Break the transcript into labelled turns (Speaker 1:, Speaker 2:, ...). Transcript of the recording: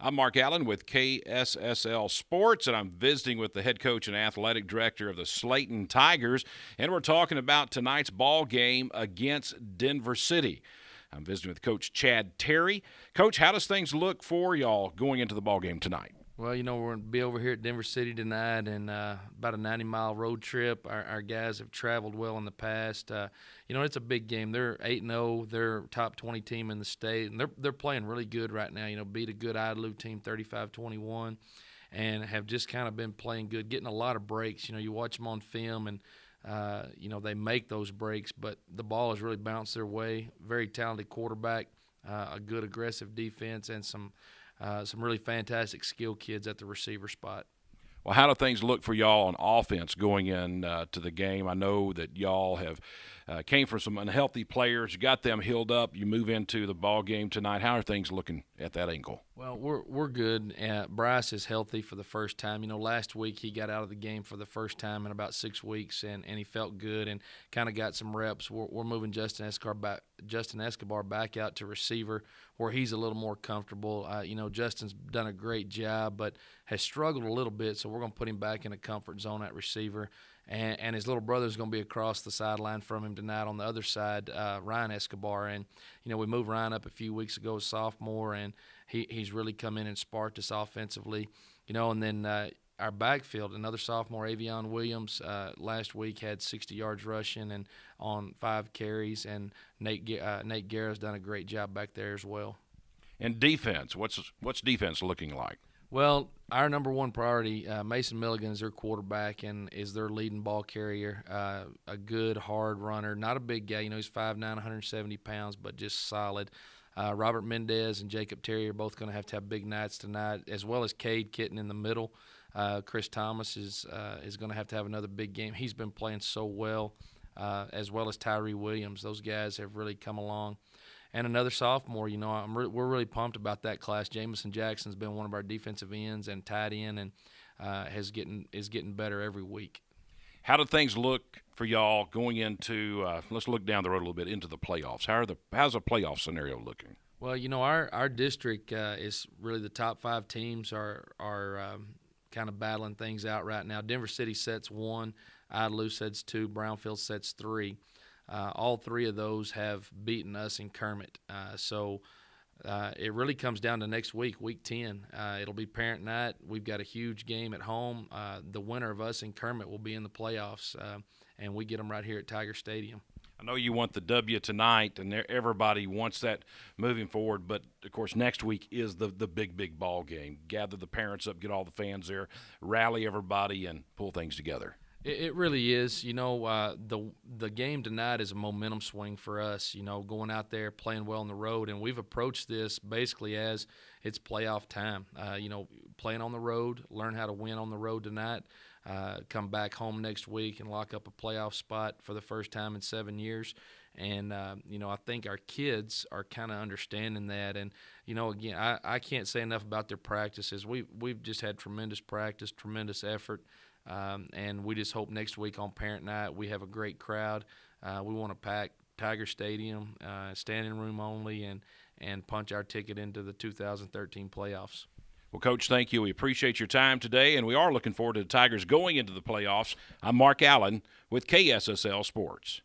Speaker 1: I'm Mark Allen with KSSL Sports, and I'm visiting with the head coach and athletic director of the Slaton Tigers, and we're talking about tonight's ball game against Denver City. I'm visiting with Coach Chad Terry. Coach, how does things look for y'all going into the ball game tonight?
Speaker 2: Well, we're going to be over here at Denver City tonight, and about a 90-mile road trip. Our guys have traveled well in the past. It's a big game. They're 8-0. They're top 20 team in the state, and they're playing really good right now. Beat a good Idalou team 35-21, and have just kind of been playing good, getting a lot of breaks. You watch them on film, and they make those breaks, but the ball has really bounced their way. Very talented quarterback, a good aggressive defense, and some really fantastic skill kids at the receiver spot.
Speaker 1: Well, how do things look for y'all on offense going in to the game? I know that y'all have came from some unhealthy players. You got them healed up. You move into the ball game tonight. How are things looking at that angle?
Speaker 2: Well, we're good. Bryce is healthy for the first time. Last week he got out of the game for the first time in about 6 weeks, and he felt good and kind of got some reps. We're moving Justin Escobar back out to receiver where he's a little more comfortable. Justin's done a great job but has struggled a little bit, so we're going to put him back in a comfort zone at receiver. And his little brother's going to be across the sideline from him tonight on the other side, Ryan Escobar. And, we moved Ryan up a few weeks ago as sophomore, and he's really come in and sparked us offensively. And then our backfield, another sophomore, Avion Williams, last week had 60 yards rushing and on 5 carries. And Nate Guerra's done a great job back there as well.
Speaker 1: And defense, what's defense looking like?
Speaker 2: Well, our number one priority, Mason Milligan is their quarterback and is their leading ball carrier, a good, hard runner. Not a big guy. He's 5'9", 170 pounds, but just solid. Robert Mendez and Jacob Terry are both going to have big nights tonight, as well as Cade Kitten in the middle. Chris Thomas is going to have another big game. He's been playing so well, as well as Tyree Williams. Those guys have really come along. And another sophomore, we're really pumped about that class. Jamison Jackson's been one of our defensive ends and tight end, and is getting better every week.
Speaker 1: How do things look for y'all going into? Let's look down the road a little bit into the playoffs. How's the playoff scenario looking?
Speaker 2: Well, our district is really the top 5 teams are kind of battling things out right now. Denver City sets 1, Idalou sets 2, Brownfield sets 3. All 3 of those have beaten us in Kermit. So it really comes down to next week, week 10. It'll be parent night. We've got a huge game at home. The winner of us in Kermit will be in the playoffs, and we get them right here at Tiger Stadium.
Speaker 1: I know you want the W tonight, and everybody wants that moving forward. But, of course, next week is the big ball game. Gather the parents up, get all the fans there, rally everybody, and pull things together.
Speaker 2: It really is. The game tonight is a momentum swing for us, going out there, playing well on the road. And we've approached this basically as it's playoff time. Playing on the road, learn how to win on the road tonight, come back home next week and lock up a playoff spot for the first time in 7 years. And, I think our kids are kind of understanding that. And, again, I can't say enough about their practices. We've just had tremendous practice, tremendous effort. And we just hope next week on Parent Night we have a great crowd. We want to pack Tiger Stadium, standing room only, and punch our ticket into the 2013 playoffs.
Speaker 1: Well, Coach, thank you. We appreciate your time today, and we are looking forward to the Tigers going into the playoffs. I'm Mark Allen with KSSL Sports.